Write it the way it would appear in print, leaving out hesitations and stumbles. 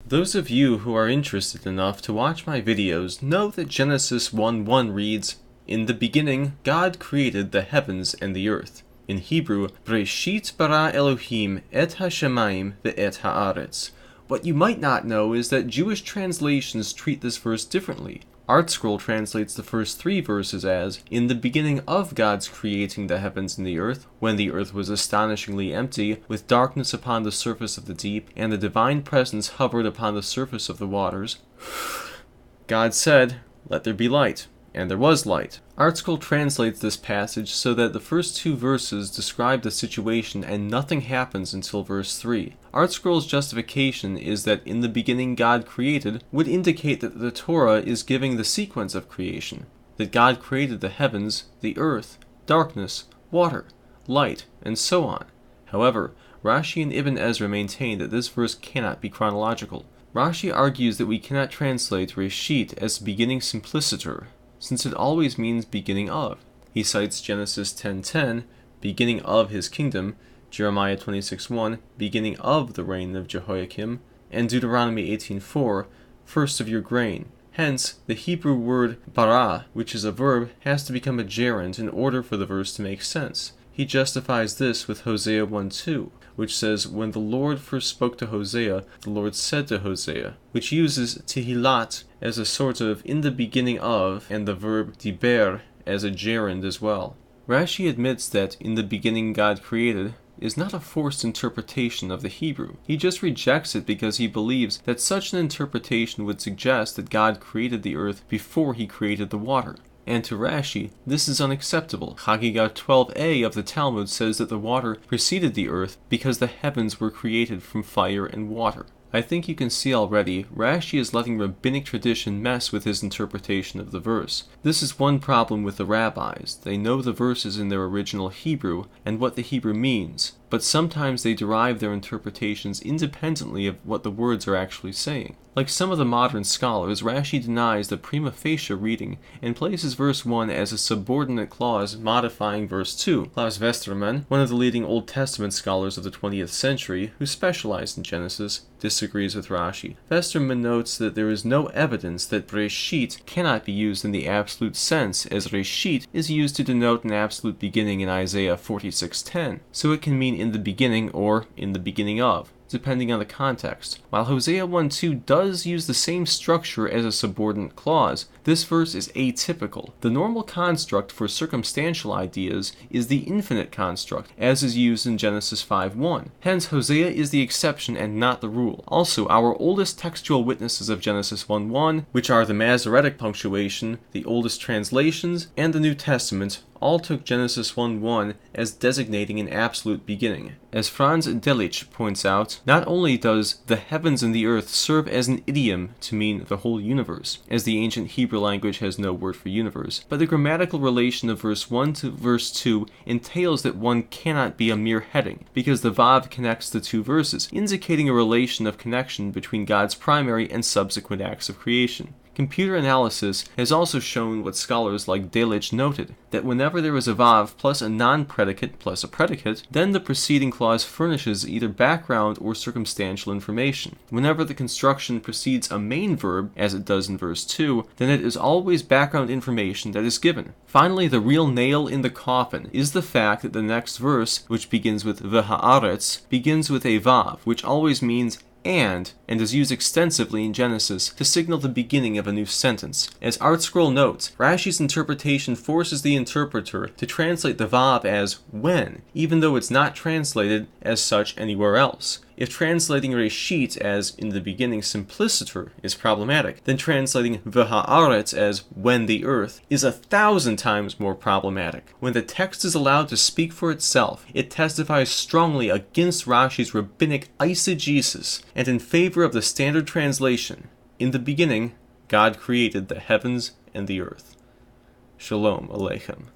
Those of you who are interested enough to watch my videos know that Genesis 1:1 reads, "In the beginning, God created the heavens and the earth." In Hebrew, Reshit bara Elohim et ha-shamayim ve'et ha'aretz. What you might not know is that Jewish translations treat this verse differently. ArtScroll translates the first 3 verses as, "In the beginning of God's creating the heavens and the earth, when the earth was astonishingly empty, with darkness upon the surface of the deep, and the divine presence hovered upon the surface of the waters, God said, 'Let there be light.' And there was light." ArtScroll translates this passage so that the first 2 verses describe the situation and nothing happens until verse 3. ArtScroll's justification is that "in the beginning God created" would indicate that the Torah is giving the sequence of creation, that God created the heavens, the earth, darkness, water, light, and so on. However, Rashi and Ibn Ezra maintain that this verse cannot be chronological. Rashi argues that we cannot translate Reshit as beginning simpliciter, since it always means beginning of. He cites Genesis 10:10, beginning of his kingdom, Jeremiah 26:1, beginning of the reign of Jehoiakim, and Deuteronomy 18:4, first of your grain. Hence, the Hebrew word bara, which is a verb, has to become a gerund in order for the verse to make sense. He justifies this with Hosea 1:2, which says, "When the Lord first spoke to Hosea, the Lord said to Hosea," which uses tihilat as a sort of "in the beginning of," and the verb diber as a gerund as well. Rashi admits that "in the beginning God created" is not a forced interpretation of the Hebrew. He just rejects it because he believes that such an interpretation would suggest that God created the earth before he created the water. And to Rashi, this is unacceptable. Chagiga 12a of the Talmud says that the water preceded the earth because the heavens were created from fire and water. I think you can see already, Rashi is letting rabbinic tradition mess with his interpretation of the verse. This is one problem with the rabbis. They know the verses in their original Hebrew and what the Hebrew means, but sometimes they derive their interpretations independently of what the words are actually saying. Like some of the modern scholars, Rashi denies the prima facie reading and places verse 1 as a subordinate clause modifying verse 2. Klaus Westermann, one of the leading Old Testament scholars of the 20th century, who specialized in Genesis, disagrees with Rashi. Westermann notes that there is no evidence that Reshit cannot be used in the absolute sense, as Reshit is used to denote an absolute beginning in Isaiah 46:10, so it can mean "in the beginning" or "in the beginning of," depending on the context. While Hosea 1:2 does use the same structure as a subordinate clause, this verse is atypical. The normal construct for circumstantial ideas is the infinite construct, as is used in Genesis 5:1. Hence, Hosea is the exception and not the rule. Also, our oldest textual witnesses of Genesis 1:1, which are the Masoretic punctuation, the oldest translations, and the New Testament, all took Genesis 1:1 as designating an absolute beginning. As Franz Delitzsch points out, not only does "the heavens and the earth" serve as an idiom to mean the whole universe, as the ancient Hebrew language has no word for universe, but the grammatical relation of verse 1 to verse 2 entails that one cannot be a mere heading, because the vav connects the 2 verses, indicating a relation of connection between God's primary and subsequent acts of creation. Computer analysis has also shown what scholars like Delitzsch noted, that whenever there is a vav plus a non-predicate plus a predicate, then the preceding clause furnishes either background or circumstantial information. Whenever the construction precedes a main verb, as it does in verse 2, then it is always background information that is given. Finally, the real nail in the coffin is the fact that the next verse, which begins with v'ha'aretz, begins with a vav, which always means and is used extensively in Genesis to signal the beginning of a new sentence. As ArtScroll notes, Rashi's interpretation forces the interpreter to translate the vav as when, even though it's not translated as such anywhere else. If translating Reshit as "in the beginning simpliciter" is problematic, then translating v'ha'aretz as "when the earth" is 1,000 times more problematic. When the text is allowed to speak for itself, it testifies strongly against Rashi's rabbinic eisegesis and in favor of the standard translation, "In the beginning, God created the heavens and the earth." Shalom Aleichem.